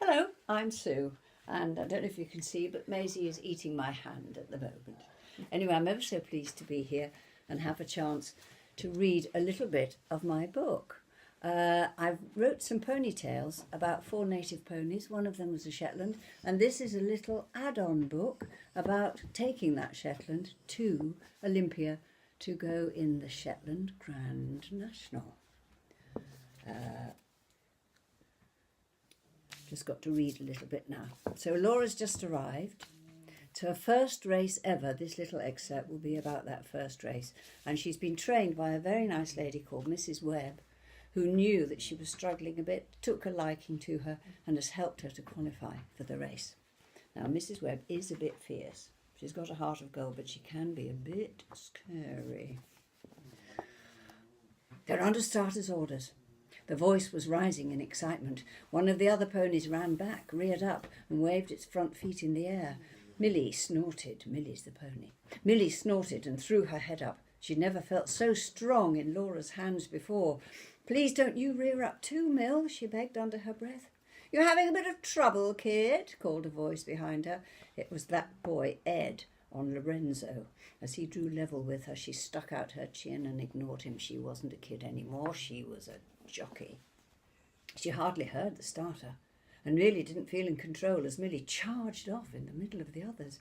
Hello, I'm Sue, and I don't know if you can see, but Maisie is eating my hand at the moment. Anyway, I'm ever so pleased to be here and have a chance to read a little bit of my book. I wrote some pony tales about 4 native ponies. One of them was a Shetland, and this is a little add-on book about taking that Shetland to Olympia to go in the Shetland Grand National. Just got to read a little bit now. So Laura's just arrived. It's her first race ever. This little excerpt will be about that first race. And she's been trained by a very nice lady called Mrs. Webb, who knew that she was struggling a bit, took a liking to her, and has helped her to qualify for the race. Now, Mrs. Webb is a bit fierce. She's got a heart of gold, but she can be a bit scary. They're under starter's orders. The voice was rising in excitement. One of the other ponies ran back, reared up, and waved its front feet in the air. Millie snorted. Millie's the pony. Millie snorted and threw her head up. She'd never felt so strong in Laura's hands before. "Please don't you rear up too, Mill," she begged under her breath. "You're having a bit of trouble, kid," called a voice behind her. It was that boy, Ed, on Lorenzo. As he drew level with her, she stuck out her chin and ignored him. She wasn't a kid anymore. She was a jockey. She hardly heard the starter and really didn't feel in control as Millie charged off in the middle of the others.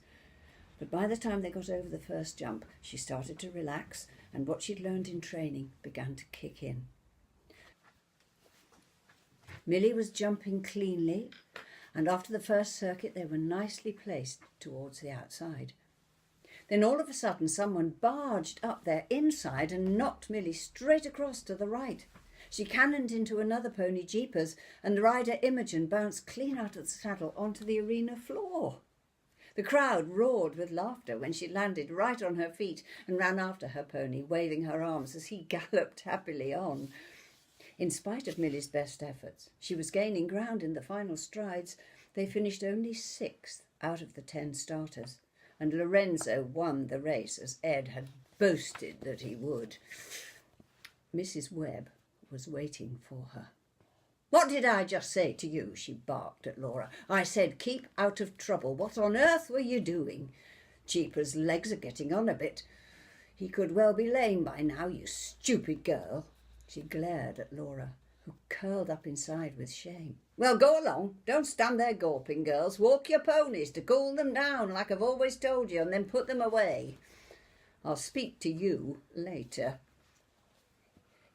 But by the time they got over the first jump, she started to relax, and what she'd learned in training began to kick in. Millie was jumping cleanly, and after the first circuit they were nicely placed towards the outside. Then all of a sudden someone barged up their inside and knocked Millie straight across to the right. She cannoned into another pony, Jeepers, and the rider Imogen bounced clean out of the saddle onto the arena floor. The crowd roared with laughter when she landed right on her feet and ran after her pony, waving her arms as he galloped happily on. In spite of Millie's best efforts, she was gaining ground in the final strides. They finished only 6th out of the 10 starters, and Lorenzo won the race as Ed had boasted that he would. Mrs. Webb was waiting for her. "What did I just say to you?" she barked at Laura. "I said keep out of trouble. What on earth were you doing? Jeepers' legs are getting on a bit. He could well be lame by now, you stupid girl." She glared at Laura, who curled up inside with shame. "Well, go along. Don't stand there gawping, girls. Walk your ponies to cool them down like I've always told you, and then put them away. I'll speak to you later."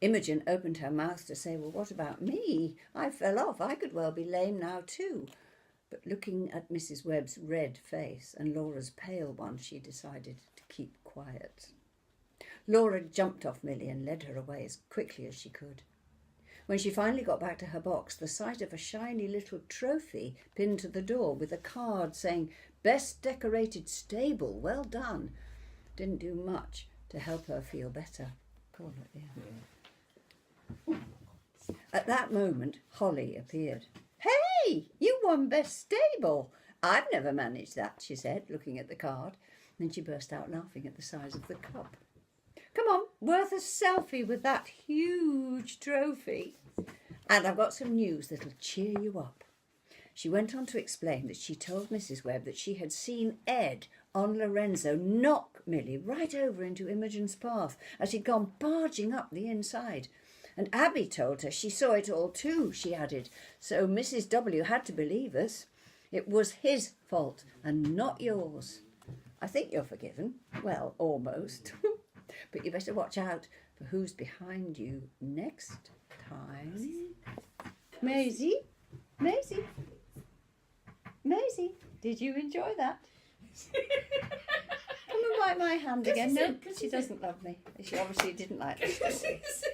Imogen opened her mouth to say, "Well, what about me? I fell off. I could well be lame now too." But looking at Mrs. Webb's red face and Laura's pale one, she decided to keep quiet. Laura jumped off Millie and led her away as quickly as she could. When she finally got back to her box, the sight of a shiny little trophy pinned to the door with a card saying, "Best decorated stable, well done," didn't do much to help her feel better. Call it, yeah. At that moment, Holly appeared. "Hey, you won best stable. I've never managed that," she said, looking at the card. Then she burst out laughing at the size of the cup. "Come on, worth a selfie with that huge trophy. And I've got some news that'll cheer you up." She went on to explain that she told Mrs. Webb that she had seen Ed on Lorenzo knock Millie right over into Imogen's path as he'd gone barging up the inside. "And Abby told her she saw it all too," she added, "so Mrs. W had to believe us. It was his fault and not yours. I think you're forgiven. Well, almost. But you better watch out for who's behind you next time." Maisie? Maisie? Maisie, did you enjoy that? Come and bite my hand again. No, she doesn't love me. She obviously didn't like this.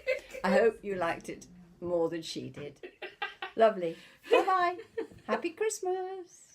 I hope you liked it more than she did. Lovely. Bye-bye. Happy Christmas.